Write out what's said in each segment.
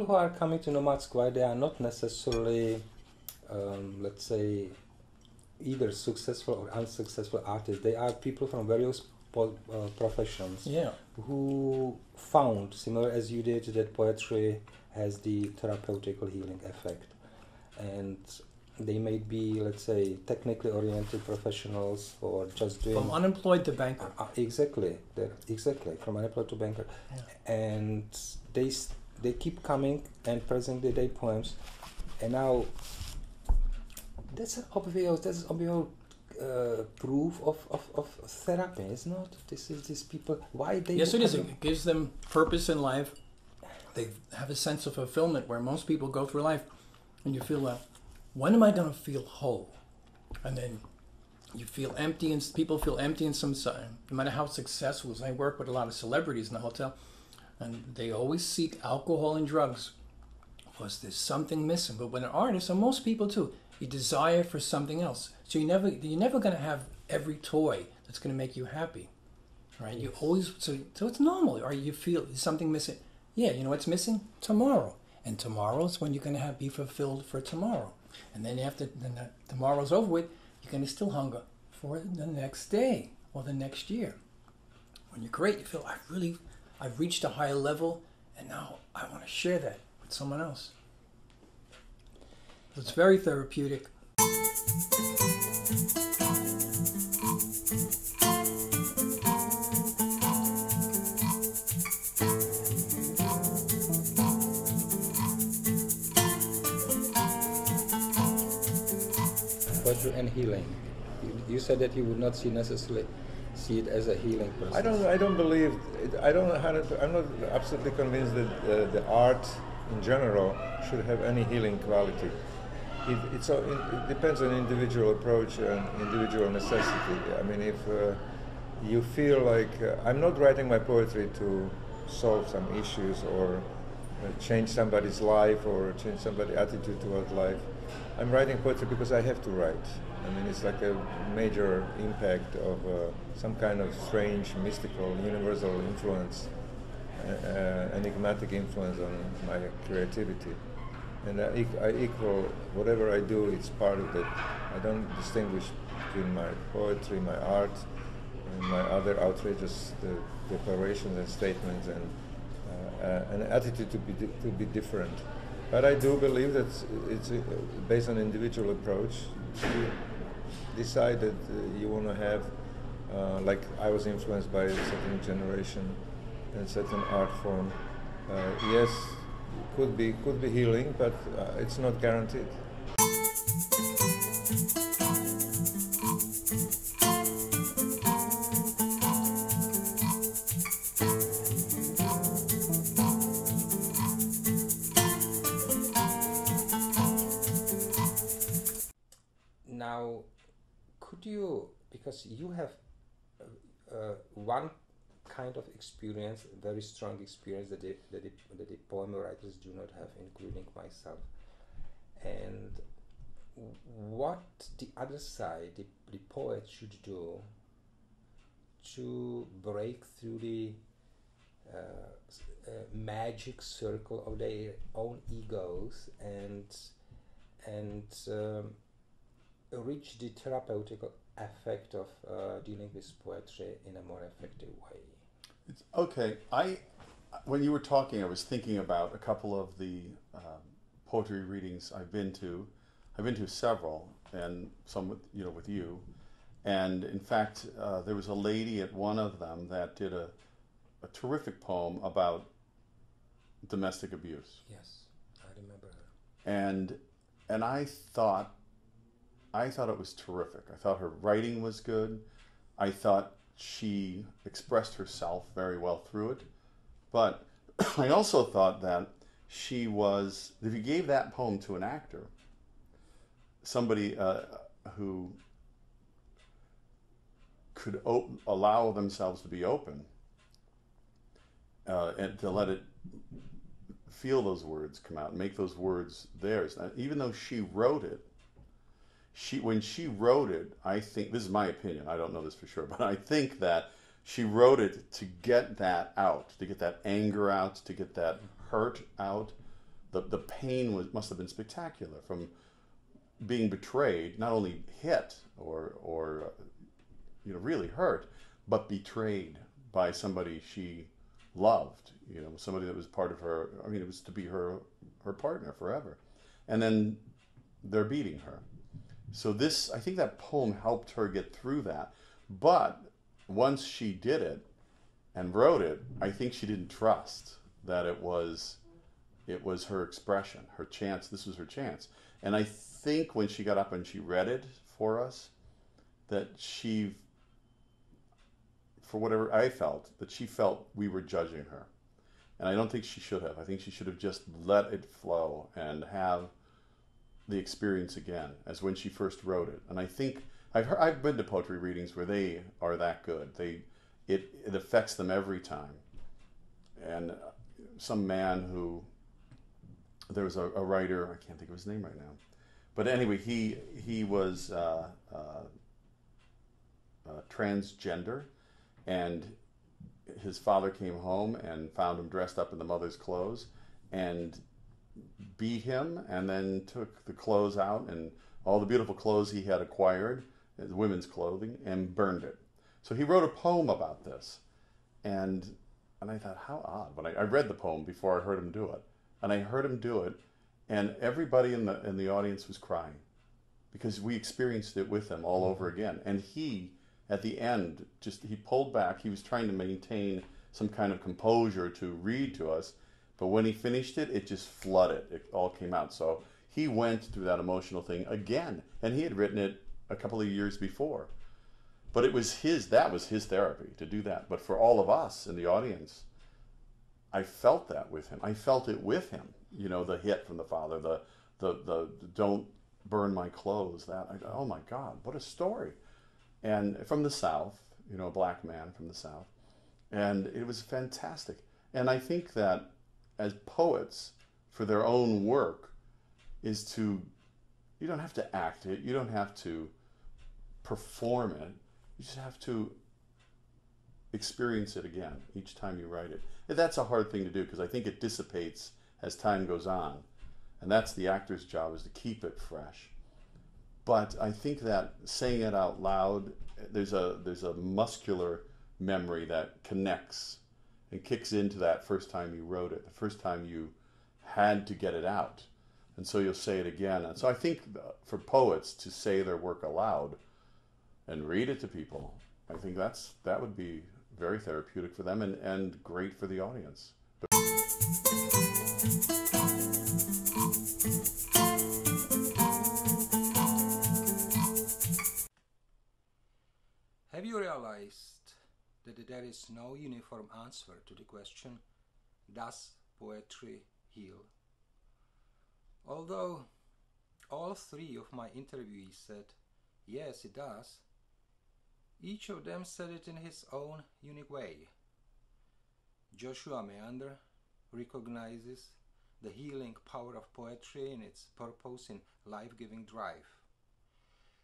people who are coming to Nomad Square, they are not necessarily, let's say, either successful or unsuccessful artists. They are people from various professions Yeah. who found, similar as you did, that poetry has the therapeutical healing effect. And they may be, let's say, technically oriented professionals or just doing... From unemployed to banker. Exactly, exactly, from unemployed to banker. Yeah. And they keep coming and presenting their poems. And now, that's an obvious proof of therapy, is not? This is these people, why they... Yes, it is. It gives them purpose in life. They have a sense of fulfillment where most people go through life and you feel, when am I going to feel whole? And then you feel empty, and people feel empty in some side. No matter how successful. I work with a lot of celebrities in the hotel, and they always seek alcohol and drugs because there's something missing. But when an artist, and most people too, you desire for something else. So you're never going to have every toy that's going to make you happy, right? You always, so it's normal. Or you feel something missing. Yeah, you know what's missing? Tomorrow. And tomorrow is when you're going to be fulfilled for tomorrow. And then tomorrow's over with, you're going to still hunger for the next day or the next year. When you're great, you feel, I've reached a higher level, and now I want to share that with someone else. It's very therapeutic. Poetry and healing. You said that you would not necessarily see it as a healing process. I don't believe it, I'm not absolutely convinced that the art in general should have any healing quality. It depends on individual approach and individual necessity. I mean, if you feel like I'm not writing my poetry to solve some issues or change somebody's life or change somebody's attitude toward life. I'm writing poetry because I have to write. I mean, it's like a major impact of some kind of strange, mystical, universal influence, enigmatic influence on my creativity. And I equal whatever I do, it's part of it. I don't distinguish between my poetry, my art, and my other outrageous declarations and statements and an attitude to be different. But I do believe that it's based on individual approach. You decide that you want to have, like I was influenced by a certain generation and certain art form. Yes, could be healing, but it's not guaranteed. Now, could you, because you have one kind of experience, very strong experience that the poem writers do not have, including myself, and what the other side, the poet should do to break through the magic circle of their own egos and reach the therapeutic effect of dealing with poetry in a more effective way. Okay, when you were talking, I was thinking about a couple of the poetry readings I've been to. I've been to several, and some with you. And in fact, there was a lady at one of them that did a terrific poem about domestic abuse. Yes, I remember her. And I thought it was terrific. I thought her writing was good. I thought she expressed herself very well through it. But I also thought that if you gave that poem to an actor, somebody who could allow themselves to be open and to let it feel those words come out, make those words theirs. Even though she wrote it, when she wrote it, I think, this is my opinion, I don't know this for sure, but I think that she wrote it to get that out, to get that anger out, to get that hurt out. the pain must have been spectacular from being betrayed, not only hit or really hurt, but betrayed by somebody she loved, somebody that was part of her. I mean, it was to be her partner forever. And then they're beating her. So I think that poem helped her get through that. But once she did it and wrote it, I think she didn't trust that it was her expression, her chance. This was her chance. And I think when she got up and she read it for us, that she, for whatever I felt, that she felt we were judging her. And I don't think she should have. I think she should have just let it flow and have the experience again as when she first wrote it. And I think I've been to poetry readings where they are that good. It affects them every time. And some man who, there was a writer, I can't think of his name right now, but anyway, he was transgender, and his father came home and found him dressed up in the mother's clothes and beat him, and then took the clothes out and all the beautiful clothes he had acquired, the women's clothing, and burned it. So he wrote a poem about this, and I thought, how odd. But I read the poem before I heard him do it, and I heard him do it, and everybody in the audience was crying because we experienced it with him all over again. And he, at the end, he pulled back. He was trying to maintain some kind of composure to read to us, but when he finished it, it just flooded. It all came out. So he went through that emotional thing again, and he had written it a couple of years before. But that was his therapy, to do that. But for all of us in the audience, I felt that with him. I felt it with him. The hit from the father, the don't burn my clothes. Oh my God, what a story. And from the South, a black man from the South. And it was fantastic. And I think that as poets, for their own work, is you don't have to act it, you don't have to perform it, you just have to experience it again each time you write it. And that's a hard thing to do because I think it dissipates as time goes on. And that's the actor's job, is to keep it fresh. But I think that saying it out loud, there's a muscular memory that connects and kicks into that first time you wrote it, the first time you had to get it out. And so you'll say it again. And so I think for poets to say their work aloud and read it to people, I think that would be very therapeutic for them and great for the audience. Have you realized that there is no uniform answer to the question, does poetry heal? Although all three of my interviewees said, yes, it does, each of them said it in his own unique way. Joshua Meander recognizes the healing power of poetry in its purpose in life-giving drive.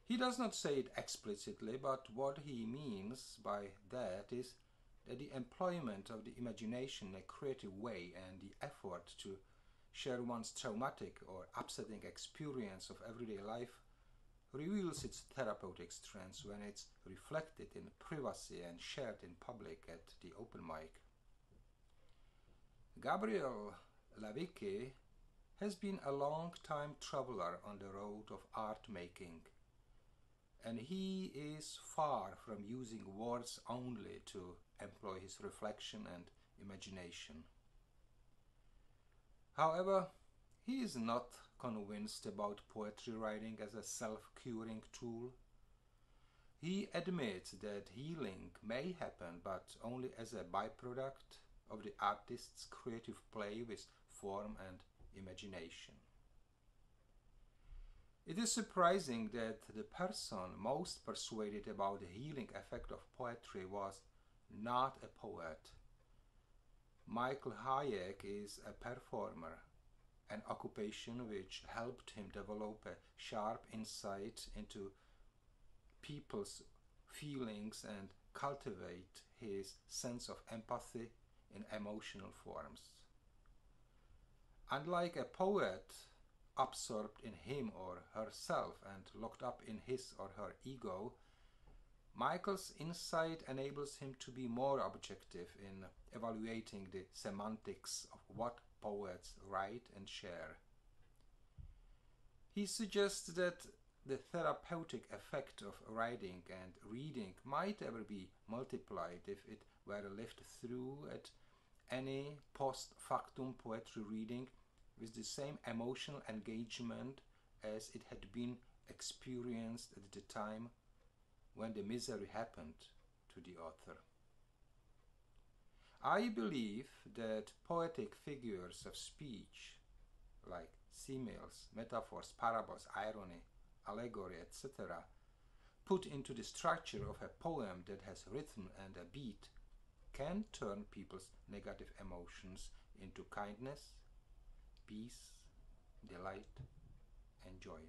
He does not say it explicitly, but what he means by that is that the employment of the imagination in a creative way and the effort to share one's traumatic or upsetting experience of everyday life reveals its therapeutic strengths when it's reflected in privacy and shared in public at the open mic. Gabriel Lewicki has been a long-time traveler on the road of art making, and he is far from using words only to employ his reflection and imagination. However, he is not convinced about poetry writing as a self-curing tool. He admits that healing may happen, but only as a byproduct of the artist's creative play with form and imagination. It is surprising that the person most persuaded about the healing effect of poetry was not a poet. Michael Hayek is a performer, an occupation which helped him develop a sharp insight into people's feelings and cultivate his sense of empathy in emotional forms. Unlike a poet absorbed in him or herself and locked up in his or her ego, Michael's insight enables him to be more objective in evaluating the semantics of what poets write and share. He suggests that the therapeutic effect of writing and reading might ever be multiplied if it were lived through at any post factum poetry reading with the same emotional engagement as it had been experienced at the time when the misery happened to the author. I believe that poetic figures of speech, like similes, metaphors, parables, irony, allegory, etc., put into the structure of a poem that has rhythm and a beat, can turn people's negative emotions into kindness, peace, delight, and joy.